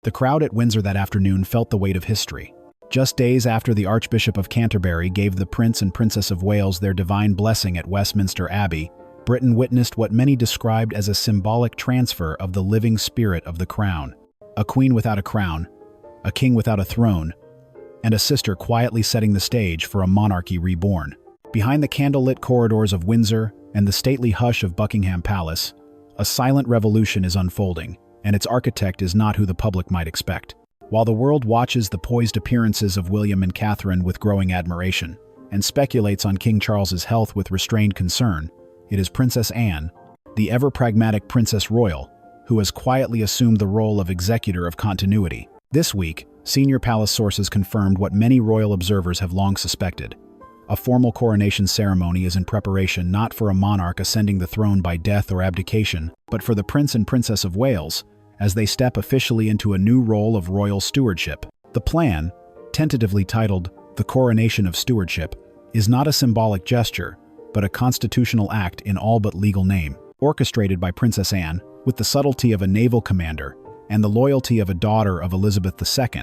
The crowd at Windsor that afternoon felt the weight of history. Just days after the Archbishop of Canterbury gave the Prince and Princess of Wales their divine blessing at Westminster Abbey, Britain witnessed what many described as a symbolic transfer of the living spirit of the crown. A queen without a crown, a king without a throne, and a sister quietly setting the stage for a monarchy reborn. Behind the candlelit corridors of Windsor and the stately hush of Buckingham Palace, a silent revolution is unfolding, and its architect is not who the public might expect. While the world watches the poised appearances of William and Catherine with growing admiration, and speculates on King Charles's health with restrained concern, it is Princess Anne, the ever-pragmatic Princess Royal, who has quietly assumed the role of executor of continuity. This week, senior palace sources confirmed what many royal observers have long suspected. A formal coronation ceremony is in preparation not for a monarch ascending the throne by death or abdication, but for the Prince and Princess of Wales, as they step officially into a new role of royal stewardship. The plan, tentatively titled the Coronation of Stewardship, is not a symbolic gesture, but a constitutional act in all but legal name. Orchestrated by Princess Anne, with the subtlety of a naval commander and the loyalty of a daughter of Elizabeth II,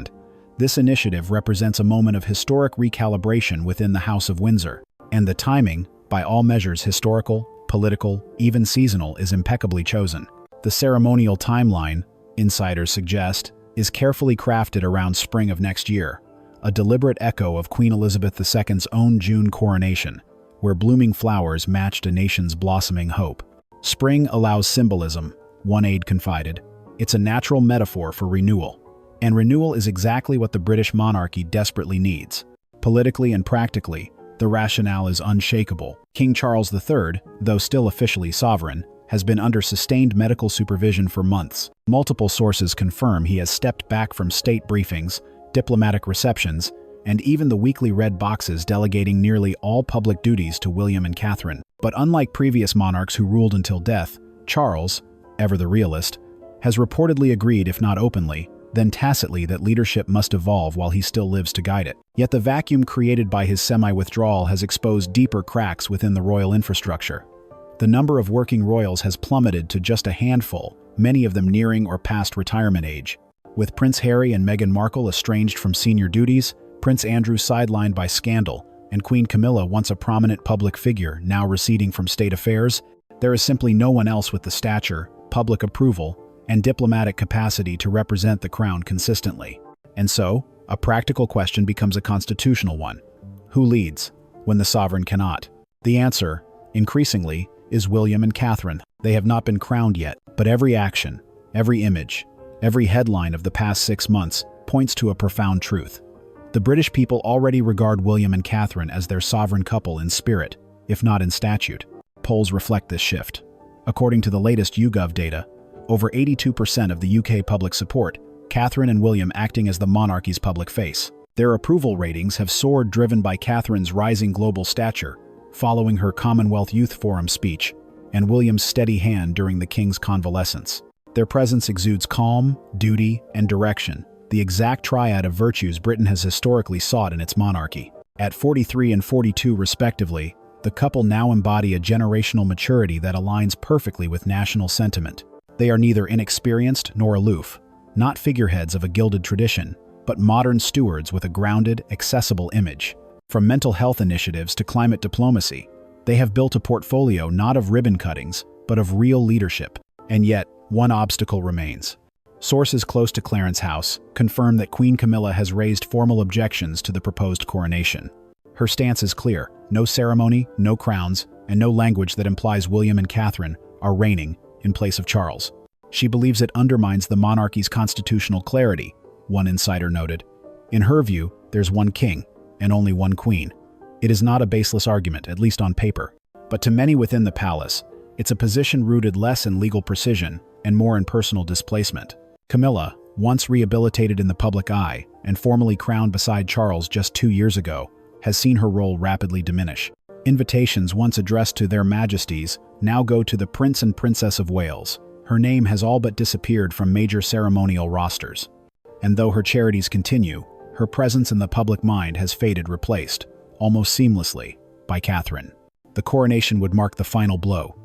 this initiative represents a moment of historic recalibration within the House of Windsor. And the timing, by all measures historical, political, even seasonal, is impeccably chosen. The ceremonial timeline, insiders suggest, is carefully crafted around spring of next year, a deliberate echo of Queen Elizabeth II's own June coronation, where blooming flowers matched a nation's blossoming hope. Spring allows symbolism, one aide confided. It's a natural metaphor for renewal. And renewal is exactly what the British monarchy desperately needs. Politically and practically, the rationale is unshakable. King Charles III, though still officially sovereign, has been under sustained medical supervision for months. Multiple sources confirm he has stepped back from state briefings, diplomatic receptions, and even the weekly red boxes, delegating nearly all public duties to William and Catherine. But unlike previous monarchs who ruled until death, Charles, ever the realist, has reportedly agreed, if not openly, then tacitly, that leadership must evolve while he still lives to guide it. Yet the vacuum created by his semi-withdrawal has exposed deeper cracks within the royal infrastructure. The number of working royals has plummeted to just a handful, many of them nearing or past retirement age. With Prince Harry and Meghan Markle estranged from senior duties, Prince Andrew sidelined by scandal, and Queen Camilla, once a prominent public figure, now receding from state affairs, there is simply no one else with the stature, public approval, and diplomatic capacity to represent the crown consistently. And so, a practical question becomes a constitutional one. Who leads when the sovereign cannot? The answer, increasingly, is William and Catherine. They have not been crowned yet, but every action, every image, every headline of the past 6 months points to a profound truth. The British people already regard William and Catherine as their sovereign couple in spirit, if not in statute. Polls reflect this shift. According to the latest YouGov data, over 82% of the UK public support Catherine and William acting as the monarchy's public face. Their approval ratings have soared, driven by Catherine's rising global stature, following her Commonwealth Youth Forum speech, and William's steady hand during the king's convalescence. Their presence exudes calm, duty, and direction, the exact triad of virtues Britain has historically sought in its monarchy. At 43 and 42 respectively, the couple now embody a generational maturity that aligns perfectly with national sentiment. They are neither inexperienced nor aloof, not figureheads of a gilded tradition, but modern stewards with a grounded, accessible image. From mental health initiatives to climate diplomacy, they have built a portfolio not of ribbon cuttings, but of real leadership. And yet, one obstacle remains. Sources close to Clarence House confirm that Queen Camilla has raised formal objections to the proposed coronation. Her stance is clear: no ceremony, no crowns, and no language that implies William and Catherine are reigning in place of Charles. She believes it undermines the monarchy's constitutional clarity, one insider noted. In her view, there's one king and only one queen. It is not a baseless argument, at least on paper. But to many within the palace, it's a position rooted less in legal precision and more in personal displacement. Camilla, once rehabilitated in the public eye and formally crowned beside Charles just 2 years ago, has seen her role rapidly diminish. Invitations once addressed to their majesties now go to the Prince and Princess of Wales. Her name has all but disappeared from major ceremonial rosters. And though her charities continue, her presence in the public mind has faded, replaced, almost seamlessly, by Catherine. The coronation would mark the final blow,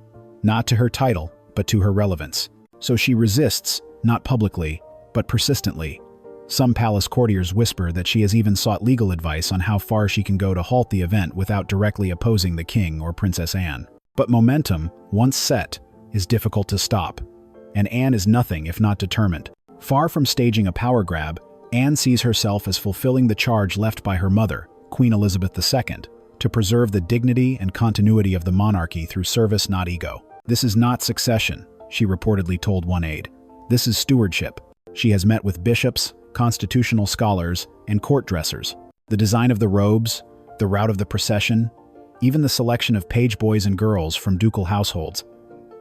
not to her title, but to her relevance. So she resists, not publicly, but persistently. Some palace courtiers whisper that she has even sought legal advice on how far she can go to halt the event without directly opposing the king or Princess Anne. But momentum, once set, is difficult to stop, and Anne is nothing if not determined. Far from staging a power grab, Anne sees herself as fulfilling the charge left by her mother, Queen Elizabeth II, to preserve the dignity and continuity of the monarchy through service, not ego. "This is not succession," she reportedly told one aide. "This is stewardship." She has met with bishops, constitutional scholars, and court dressers. The design of the robes, the route of the procession, even the selection of page boys and girls from ducal households.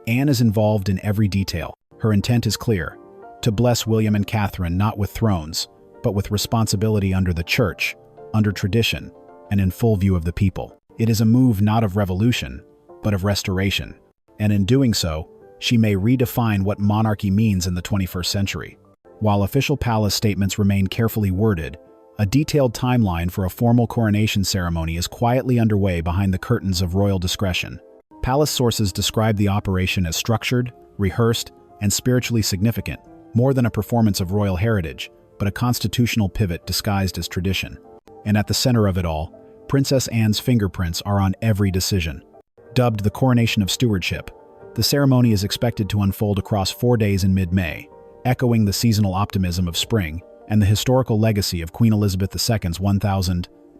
Anne is involved in every detail. Her intent is clear: to bless William and Catherine not with thrones, but with responsibility under the church, under tradition, and in full view of the people. It is a move not of revolution, but of restoration. And in doing so, she may redefine what monarchy means in the 21st century. While official palace statements remain carefully worded, a detailed timeline for a formal coronation ceremony is quietly underway behind the curtains of royal discretion. Palace sources describe the operation as structured, rehearsed, and spiritually significant, more than a performance of royal heritage, but a constitutional pivot disguised as tradition. And at the center of it all, Princess Anne's fingerprints are on every decision. Dubbed the Coronation of Stewardship, the ceremony is expected to unfold across 4 days in mid-May, echoing the seasonal optimism of spring and the historical legacy of Queen Elizabeth II's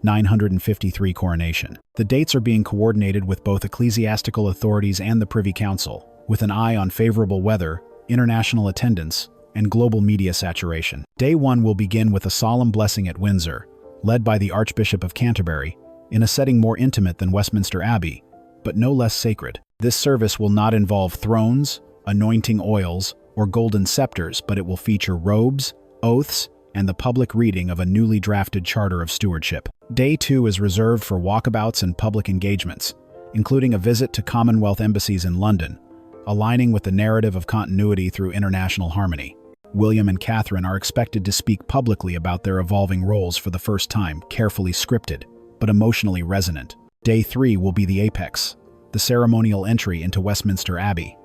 1953 coronation. The dates are being coordinated with both ecclesiastical authorities and the Privy Council, with an eye on favorable weather, international attendance, and global media saturation. Day 1 will begin with a solemn blessing at Windsor, led by the Archbishop of Canterbury, in a setting more intimate than Westminster Abbey, but no less sacred. This service will not involve thrones, anointing oils, or golden scepters, but it will feature robes, oaths, and the public reading of a newly drafted Charter of Stewardship. Day 2 is reserved for walkabouts and public engagements, including a visit to Commonwealth embassies in London, aligning with the narrative of continuity through international harmony. William and Catherine are expected to speak publicly about their evolving roles for the first time, carefully scripted, but emotionally resonant. Day 3 will be the apex, the ceremonial entry into Westminster Abbey.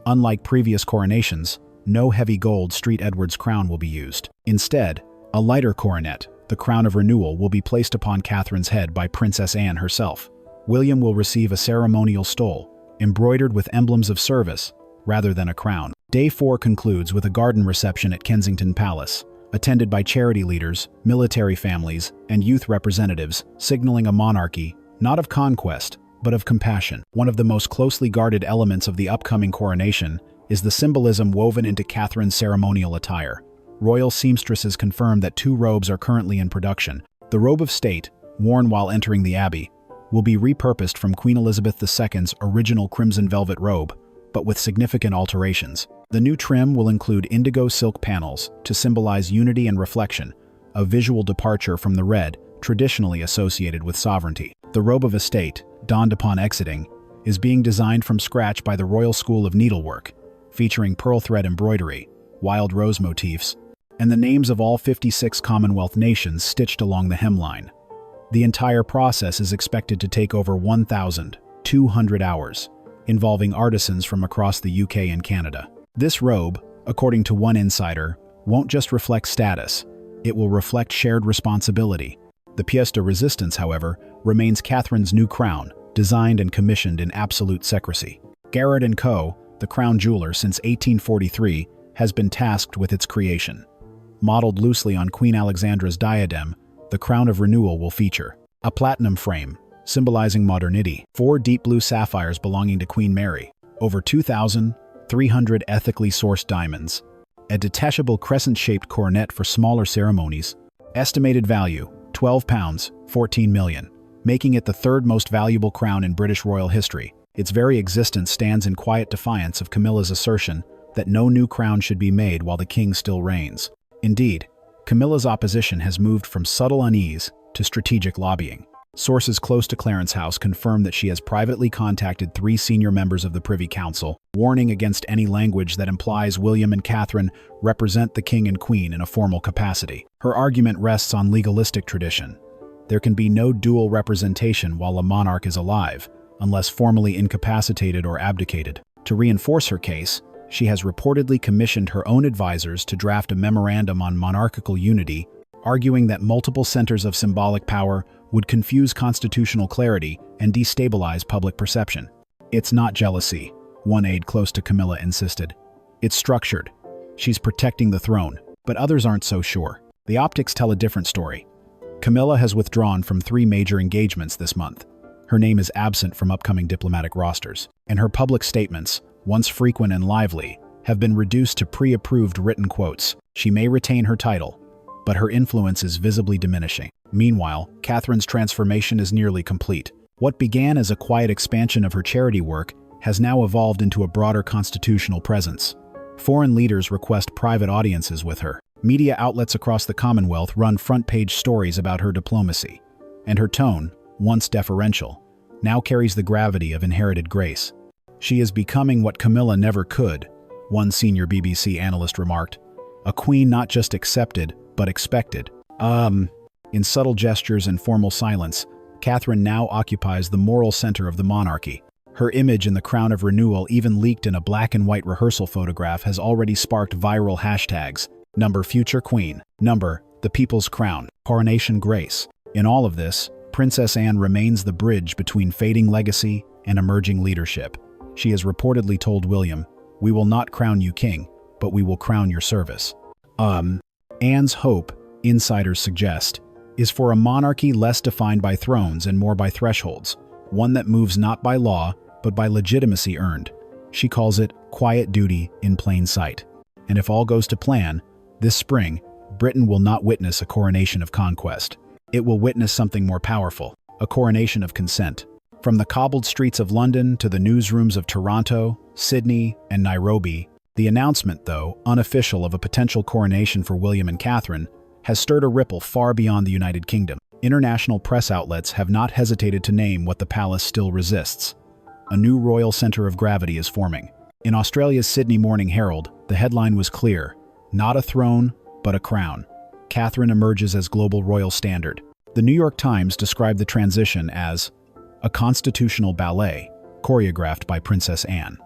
Unlike previous coronations, no heavy gold St. Edward's crown will be used. Instead, a lighter coronet, the crown of renewal, will be placed upon Catherine's head by Princess Anne herself. William will receive a ceremonial stole, embroidered with emblems of service, rather than a crown. Day 4 concludes with a garden reception at Kensington Palace, attended by charity leaders, military families, and youth representatives, signaling a monarchy, not of conquest, but of compassion. One of the most closely guarded elements of the upcoming coronation is the symbolism woven into Catherine's ceremonial attire. Royal seamstresses confirm that 2 robes are currently in production. The robe of state, worn while entering the Abbey, will be repurposed from Queen Elizabeth II's original crimson velvet robe, but with significant alterations. The new trim will include indigo silk panels to symbolize unity and reflection, a visual departure from the red traditionally associated with sovereignty. The robe of estate, donned upon exiting, is being designed from scratch by the Royal School of Needlework, featuring pearl thread embroidery, wild rose motifs, and the names of all 56 Commonwealth nations stitched along the hemline. The entire process is expected to take over 1,200 hours, involving artisans from across the UK and Canada. This robe, according to one insider, won't just reflect status, it will reflect shared responsibility. The pièce de résistance, however, remains Catherine's new crown, designed and commissioned in absolute secrecy. Garrett & Co., the crown jeweler since 1843, has been tasked with its creation. Modeled loosely on Queen Alexandra's diadem, the crown of renewal will feature a platinum frame, symbolizing modernity, 4 deep blue sapphires belonging to Queen Mary, over 2,300 ethically sourced diamonds, a detachable crescent-shaped coronet for smaller ceremonies, estimated value, £12, 14 million, making it the 3rd most valuable crown in British royal history. Its very existence stands in quiet defiance of Camilla's assertion that no new crown should be made while the king still reigns. Indeed, Camilla's opposition has moved from subtle unease to strategic lobbying. Sources close to Clarence House confirm that she has privately contacted 3 senior members of the Privy Council, warning against any language that implies William and Catherine represent the king and queen in a formal capacity. Her argument rests on legalistic tradition. There can be no dual representation while a monarch is alive, unless formally incapacitated or abdicated. To reinforce her case, she has reportedly commissioned her own advisors to draft a memorandum on monarchical unity, arguing that multiple centers of symbolic power would confuse constitutional clarity and destabilize public perception. It's not jealousy, one aide close to Camilla insisted. It's structured. She's protecting the throne, but others aren't so sure. The optics tell a different story. Camilla has withdrawn from 3 major engagements this month. Her name is absent from upcoming diplomatic rosters, and her public statements, once frequent and lively, have been reduced to pre-approved written quotes. She may retain her title, but her influence is visibly diminishing. Meanwhile, Catherine's transformation is nearly complete. What began as a quiet expansion of her charity work has now evolved into a broader constitutional presence. Foreign leaders request private audiences with her. Media outlets across the Commonwealth run front-page stories about her diplomacy, and her tone, once deferential, now carries the gravity of inherited grace. She is becoming what Camilla never could, one senior BBC analyst remarked. A queen not just accepted, but expected. In subtle gestures and formal silence, Catherine now occupies the moral center of the monarchy. Her image in the crown of renewal, even leaked in a black and white rehearsal photograph, has already sparked viral hashtags. #Future Queen, #The People's Crown, Coronation Grace. In all of this, Princess Anne remains the bridge between fading legacy and emerging leadership. She has reportedly told William, "We will not crown you king, but we will crown your service." Anne's hope, insiders suggest, is for a monarchy less defined by thrones and more by thresholds, one that moves not by law, but by legitimacy earned. She calls it quiet duty in plain sight. And if all goes to plan, this spring, Britain will not witness a coronation of conquest. It will witness something more powerful, a coronation of consent. From the cobbled streets of London to the newsrooms of Toronto, Sydney, and Nairobi, the announcement, though unofficial, of a potential coronation for William and Catherine has stirred a ripple far beyond the United Kingdom. International press outlets have not hesitated to name what the palace still resists. A new royal center of gravity is forming. In Australia's Sydney Morning Herald, the headline was clear: not a throne, but a crown. Catherine emerges as global royal standard. The New York Times described the transition as a constitutional ballet choreographed by Princess Anne.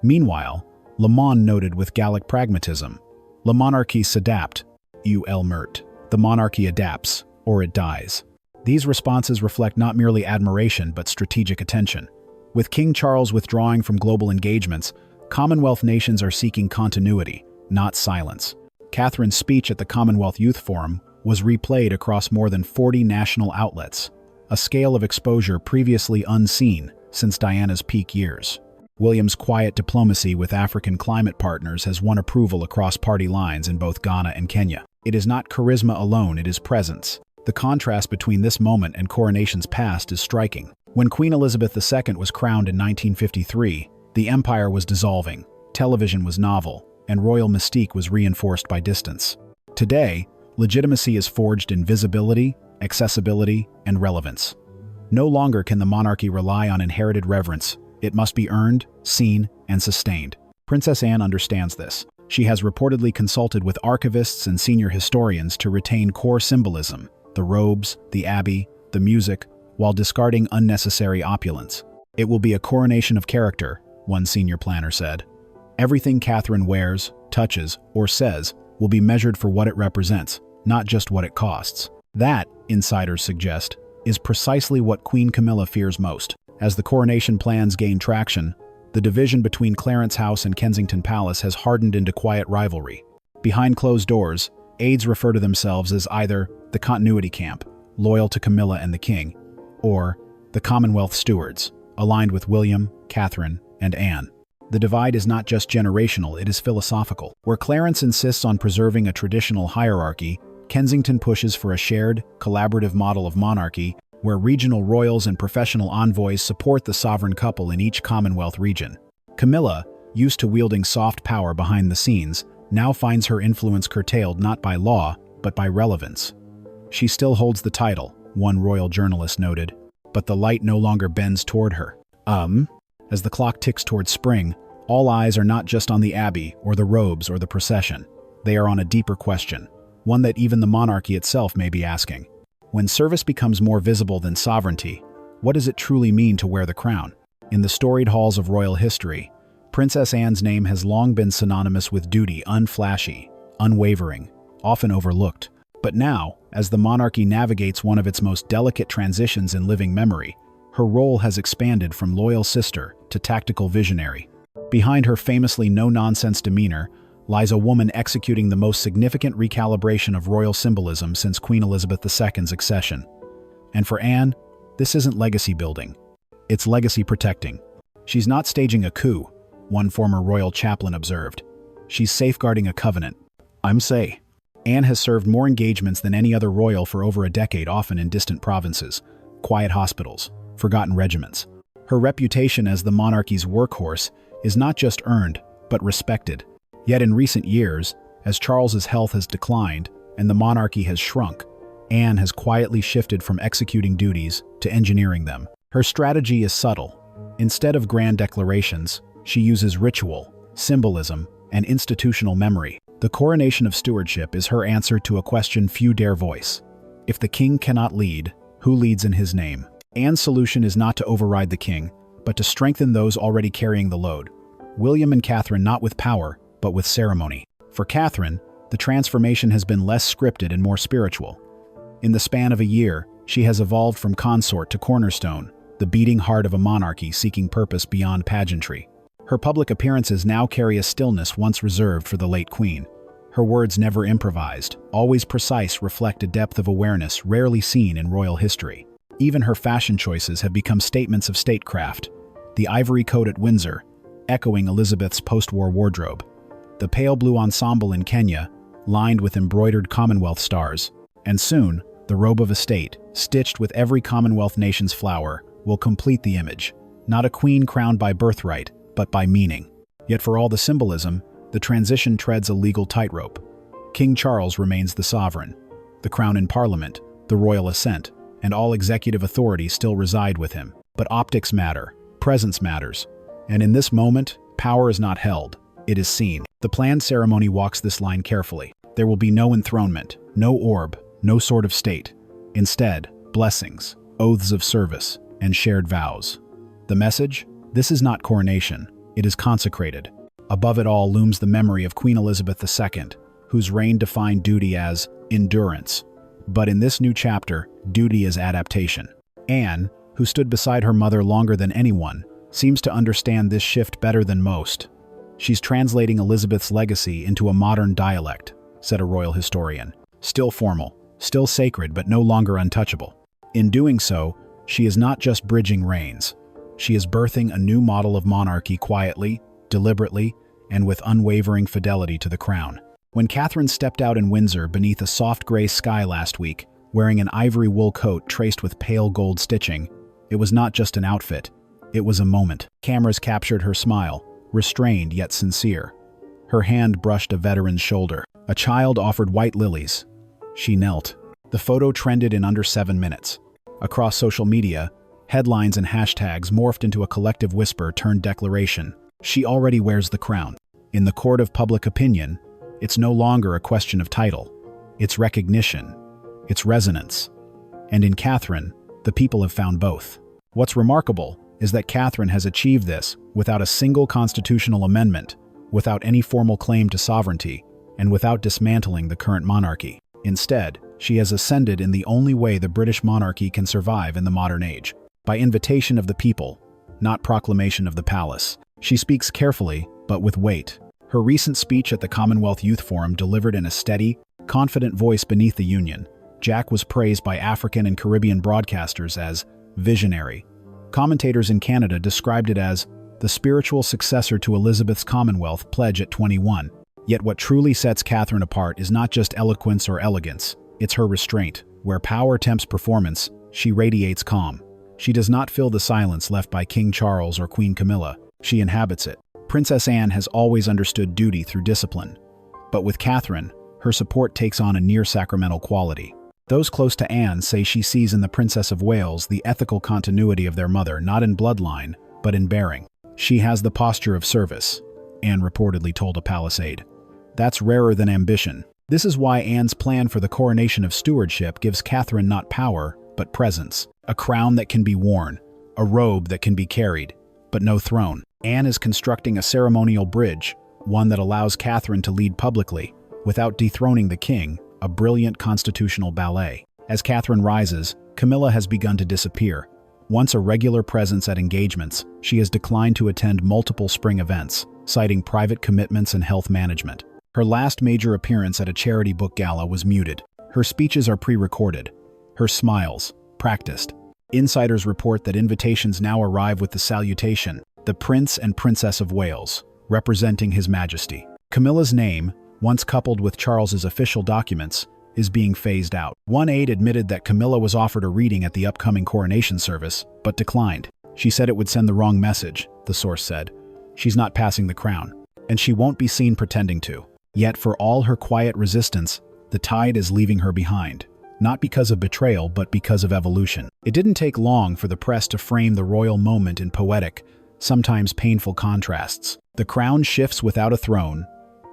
Meanwhile, Le Monde noted with Gallic pragmatism, "La monarchie s'adapte, ou elle meurt." The monarchy adapts, or it dies. These responses reflect not merely admiration but strategic attention. With King Charles withdrawing from global engagements, Commonwealth nations are seeking continuity, not silence. Catherine's speech at the Commonwealth Youth Forum was replayed across more than 40 national outlets, a scale of exposure previously unseen since Diana's peak years. William's quiet diplomacy with African climate partners has won approval across party lines in both Ghana and Kenya. It is not charisma alone, it is presence. The contrast between this moment and coronations past is striking. When Queen Elizabeth II was crowned in 1953, the empire was dissolving, television was novel, and royal mystique was reinforced by distance. Today, legitimacy is forged in visibility, accessibility, and relevance. No longer can the monarchy rely on inherited reverence. It must be earned, seen, and sustained. Princess Anne understands this. She has reportedly consulted with archivists and senior historians to retain core symbolism, the robes, the abbey, the music, while discarding unnecessary opulence. It will be a coronation of character, one senior planner said. Everything Catherine wears, touches, or says will be measured for what it represents, not just what it costs. That, insiders suggest, is precisely what Queen Camilla fears most. As the coronation plans gain traction, the division between Clarence House and Kensington Palace has hardened into quiet rivalry. Behind closed doors, aides refer to themselves as either the continuity camp, loyal to Camilla and the king, or the Commonwealth stewards, aligned with William, Catherine, and Anne. The divide is not just generational, it is philosophical. Where Clarence insists on preserving a traditional hierarchy, Kensington pushes for a shared, collaborative model of monarchy where regional royals and professional envoys support the sovereign couple in each Commonwealth region. Camilla, used to wielding soft power behind the scenes, now finds her influence curtailed not by law, but by relevance. She still holds the title, one royal journalist noted, but the light no longer bends toward her. As the clock ticks toward spring, all eyes are not just on the abbey or the robes or the procession. They are on a deeper question, one that even the monarchy itself may be asking. When service becomes more visible than sovereignty, what does it truly mean to wear the crown? In the storied halls of royal history, Princess Anne's name has long been synonymous with duty, unflashy, unwavering, often overlooked. But now, as the monarchy navigates one of its most delicate transitions in living memory, her role has expanded from loyal sister to tactical visionary. Behind her famously no-nonsense demeanor lies a woman executing the most significant recalibration of royal symbolism since Queen Elizabeth II's accession. And for Anne, this isn't legacy building, it's legacy protecting. She's not staging a coup, one former royal chaplain observed. She's safeguarding a covenant. Anne has served more engagements than any other royal for over a decade, often in distant provinces, quiet hospitals, forgotten regiments. Her reputation as the monarchy's workhorse is not just earned, but respected. Yet in recent years, as Charles's health has declined and the monarchy has shrunk, Anne has quietly shifted from executing duties to engineering them. Her strategy is subtle. Instead of grand declarations, she uses ritual, symbolism, and institutional memory. The coronation of stewardship is her answer to a question few dare voice. If the king cannot lead, who leads in his name? Anne's solution is not to override the king, but to strengthen those already carrying the load. William and Catherine not with power, but with ceremony. For Catherine, the transformation has been less scripted and more spiritual. In the span of a year, she has evolved from consort to cornerstone, the beating heart of a monarchy seeking purpose beyond pageantry. Her public appearances now carry a stillness once reserved for the late queen. Her words, never improvised, always precise, reflect a depth of awareness rarely seen in royal history. Even her fashion choices have become statements of statecraft. The ivory coat at Windsor, echoing Elizabeth's post-war wardrobe. The pale blue ensemble in Kenya, lined with embroidered Commonwealth stars. And soon, the robe of estate, stitched with every Commonwealth nation's flower, will complete the image. Not a queen crowned by birthright, but by meaning. Yet for all the symbolism, the transition treads a legal tightrope. King Charles remains the sovereign. The crown in Parliament, the royal assent, and all executive authority still reside with him. But optics matter, presence matters. And in this moment, power is not held, it is seen. The planned ceremony walks this line carefully. There will be no enthronement, no orb, no sword of state. Instead, blessings, oaths of service, and shared vows. The message? This is not coronation, it is consecrated. Above it all looms the memory of Queen Elizabeth II, whose reign defined duty as endurance. But in this new chapter, duty is adaptation. Anne, who stood beside her mother longer than anyone, seems to understand this shift better than most. She's translating Elizabeth's legacy into a modern dialect, said a royal historian. Still formal, still sacred, but no longer untouchable. In doing so, she is not just bridging reigns. She is birthing a new model of monarchy quietly, deliberately, and with unwavering fidelity to the crown. When Catherine stepped out in Windsor beneath a soft gray sky last week, wearing an ivory wool coat traced with pale gold stitching, it was not just an outfit, it was a moment. Cameras captured her smile, restrained yet sincere. Her hand brushed a veteran's shoulder. A child offered white lilies. She knelt. The photo trended in under 7 minutes. Across social media, headlines and hashtags morphed into a collective whisper turned declaration. She already wears the crown. In the court of public opinion, it's no longer a question of title. It's recognition. It's resonance. And in Catherine, the people have found both. What's remarkable is that Catherine has achieved this without a single constitutional amendment, without any formal claim to sovereignty, and without dismantling the current monarchy. Instead, she has ascended in the only way the British monarchy can survive in the modern age, by invitation of the people, not proclamation of the palace. She speaks carefully, but with weight. Her recent speech at the Commonwealth Youth Forum delivered in a steady, confident voice beneath the Union. Jack was praised by African and Caribbean broadcasters as visionary. Commentators in Canada described it as the spiritual successor to Elizabeth's Commonwealth pledge at 21. Yet what truly sets Catherine apart is not just eloquence or elegance, it's her restraint. Where power tempts performance, she radiates calm. She does not fill the silence left by King Charles or Queen Camilla, she inhabits it. Princess Anne has always understood duty through discipline. But with Catherine, her support takes on a near-sacramental quality. Those close to Anne say she sees in the Princess of Wales the ethical continuity of their mother, not in bloodline, but in bearing. She has the posture of service, Anne reportedly told a palace aide. That's rarer than ambition. This is why Anne's plan for the coronation of stewardship gives Catherine not power, but presence. A crown that can be worn, a robe that can be carried, but no throne. Anne is constructing a ceremonial bridge, one that allows Catherine to lead publicly, without dethroning the king, a brilliant constitutional ballet. As Catherine rises, Camilla has begun to disappear. Once a regular presence at engagements, she has declined to attend multiple spring events, citing private commitments and health management. Her last major appearance at a charity book gala was muted. Her speeches are pre-recorded. Her smiles, practiced. Insiders report that invitations now arrive with the salutation, "The Prince and Princess of Wales," representing His Majesty. Camilla's name, once coupled with Charles's official documents, is being phased out. One aide admitted that Camilla was offered a reading at the upcoming coronation service, but declined. She said it would send the wrong message, the source said. She's not passing the crown, and she won't be seen pretending to. Yet for all her quiet resistance, the tide is leaving her behind. Not because of betrayal, but because of evolution. It didn't take long for the press to frame the royal moment in poetic, sometimes painful contrasts. The crown shifts without a throne.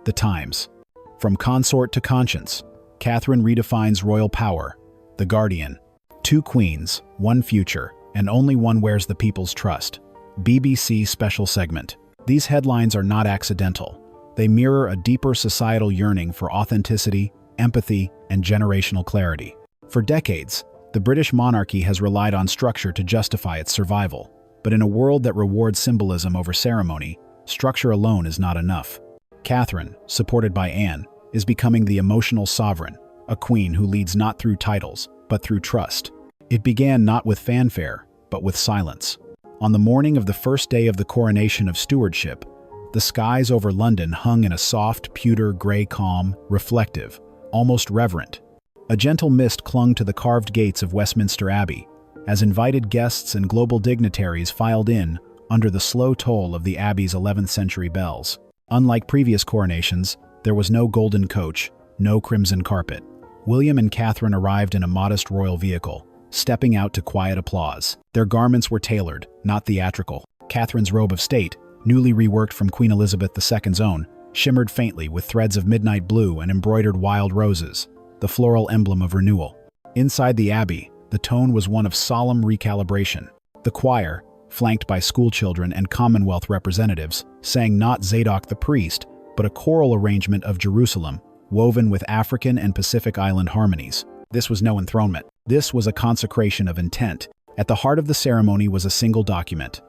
The times. From consort to conscience, Catherine redefines royal power. The Guardian. 2 queens, 1 future, and only one wears the people's trust. BBC special segment. These headlines are not accidental. They mirror a deeper societal yearning for authenticity, empathy, and generational clarity. For decades, the British monarchy has relied on structure to justify its survival. But in a world that rewards symbolism over ceremony, structure alone is not enough. Catherine, supported by Anne, is becoming the emotional sovereign, a queen who leads not through titles, but through trust. It began not with fanfare, but with silence. On the morning of the first day of the coronation of stewardship, the skies over London hung in a soft, pewter gray calm, reflective, almost reverent. A gentle mist clung to the carved gates of Westminster Abbey, as invited guests and global dignitaries filed in under the slow toll of the Abbey's 11th century bells. Unlike previous coronations, there was no golden coach, no crimson carpet. William and Catherine arrived in a modest royal vehicle, stepping out to quiet applause. Their garments were tailored, not theatrical. Catherine's robe of state, newly reworked from Queen Elizabeth II's own, shimmered faintly with threads of midnight blue and embroidered wild roses, the floral emblem of renewal. Inside the abbey, the tone was one of solemn recalibration. The choir, flanked by schoolchildren and Commonwealth representatives, sang not Zadok the priest, but a choral arrangement of Jerusalem, woven with African and Pacific Island harmonies. This was no enthronement. This was a consecration of intent. At the heart of the ceremony was a single document,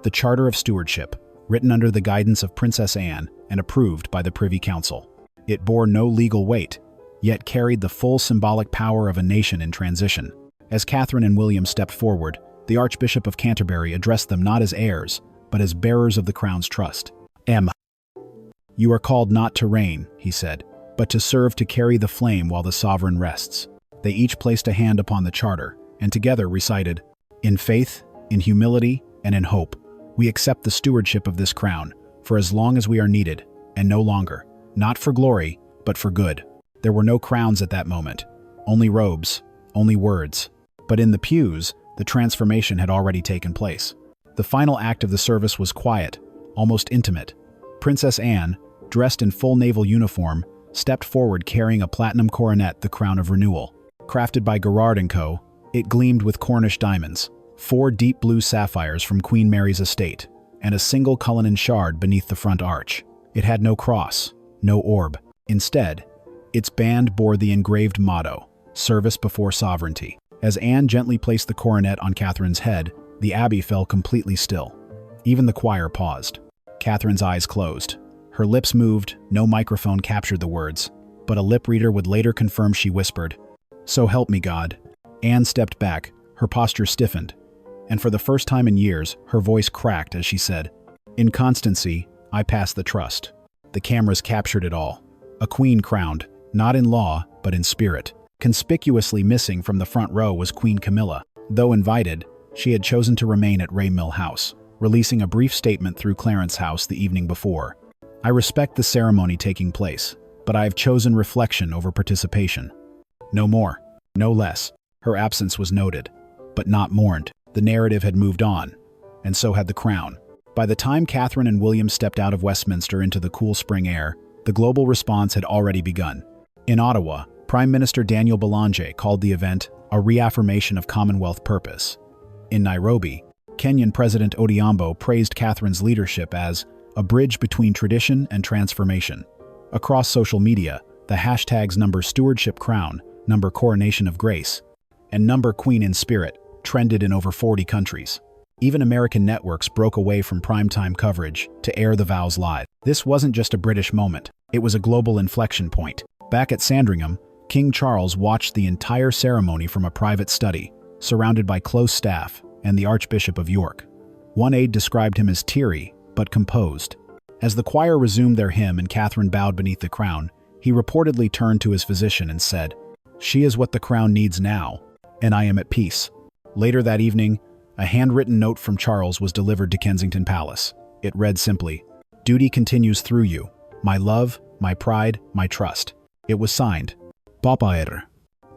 the Charter of Stewardship, written under the guidance of Princess Anne and approved by the Privy Council. It bore no legal weight, yet carried the full symbolic power of a nation in transition. As Catherine and William stepped forward, the Archbishop of Canterbury addressed them not as heirs, but as bearers of the crown's trust. You are called not to reign, he said, but to serve to carry the flame while the sovereign rests. They each placed a hand upon the charter, and together recited, "In faith, in humility, and in hope, we accept the stewardship of this crown, for as long as we are needed, and no longer, not for glory, but for good." There were no crowns at that moment, only robes, only words. But in the pews, the transformation had already taken place. The final act of the service was quiet, almost intimate. Princess Anne, dressed in full naval uniform, stepped forward carrying a platinum coronet, the crown of renewal. Crafted by Gerard & Co., it gleamed with Cornish diamonds, 4 deep blue sapphires from Queen Mary's estate, and a single Cullinan shard beneath the front arch. It had no cross, no orb. Instead, its band bore the engraved motto, "Service before sovereignty." As Anne gently placed the coronet on Catherine's head, the abbey fell completely still. Even the choir paused. Catherine's eyes closed. Her lips moved, no microphone captured the words, but a lip reader would later confirm she whispered, "So help me God." Anne stepped back, her posture stiffened, and for the first time in years, her voice cracked as she said, "In constancy, I pass the trust." The cameras captured it all. A queen crowned, not in law, but in spirit. Conspicuously missing from the front row was Queen Camilla. Though invited, she had chosen to remain at Mill House, releasing a brief statement through Clarence House the evening before. "I respect the ceremony taking place, but I have chosen reflection over participation." No more, no less. Her absence was noted, but not mourned. The narrative had moved on, and so had the crown. By the time Catherine and William stepped out of Westminster into the cool spring air, the global response had already begun. In Ottawa, Prime Minister Daniel Belanger called the event a reaffirmation of Commonwealth purpose. In Nairobi, Kenyan President Odhiambo praised Catherine's leadership as a bridge between tradition and transformation. Across social media, the hashtags #stewardship crown, #coronation of grace, and #queen in spirit trended in over 40 countries. Even American networks broke away from primetime coverage to air the vows live. This wasn't just a British moment, it was a global inflection point. Back at Sandringham, King Charles watched the entire ceremony from a private study, surrounded by close staff and the Archbishop of York. One aide described him as teary, but composed. As the choir resumed their hymn and Catherine bowed beneath the crown, he reportedly turned to his physician and said, "She is what the crown needs now, and I am at peace." Later that evening, a handwritten note from Charles was delivered to Kensington Palace. It read simply, "Duty continues through you. My love, my pride, my trust." It was signed, Papa.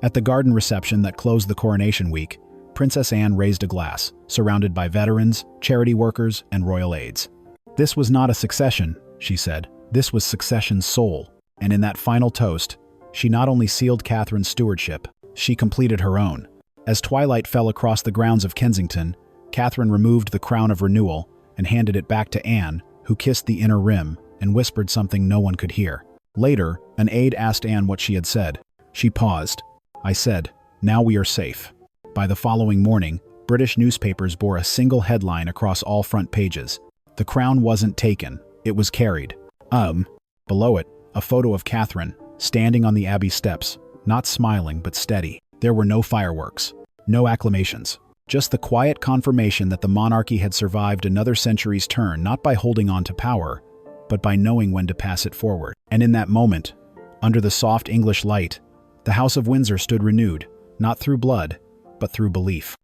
At the garden reception that closed the coronation week, Princess Anne raised a glass, surrounded by veterans, charity workers, and royal aides. "This was not a succession," she said. "This was succession's soul." And in that final toast, she not only sealed Catherine's stewardship, she completed her own. As twilight fell across the grounds of Kensington, Catherine removed the crown of renewal and handed it back to Anne, who kissed the inner rim and whispered something no one could hear. Later, an aide asked Anne what she had said. She paused. "I said, 'Now we are safe.'" By the following morning, British newspapers bore a single headline across all front pages. The crown wasn't taken, it was carried. Below it, a photo of Catherine, standing on the Abbey steps, not smiling but steady. There were no fireworks, no acclamations, just the quiet confirmation that the monarchy had survived another century's turn, not by holding on to power, but by knowing when to pass it forward. And in that moment, under the soft English light, the House of Windsor stood renewed, not through blood, but through belief.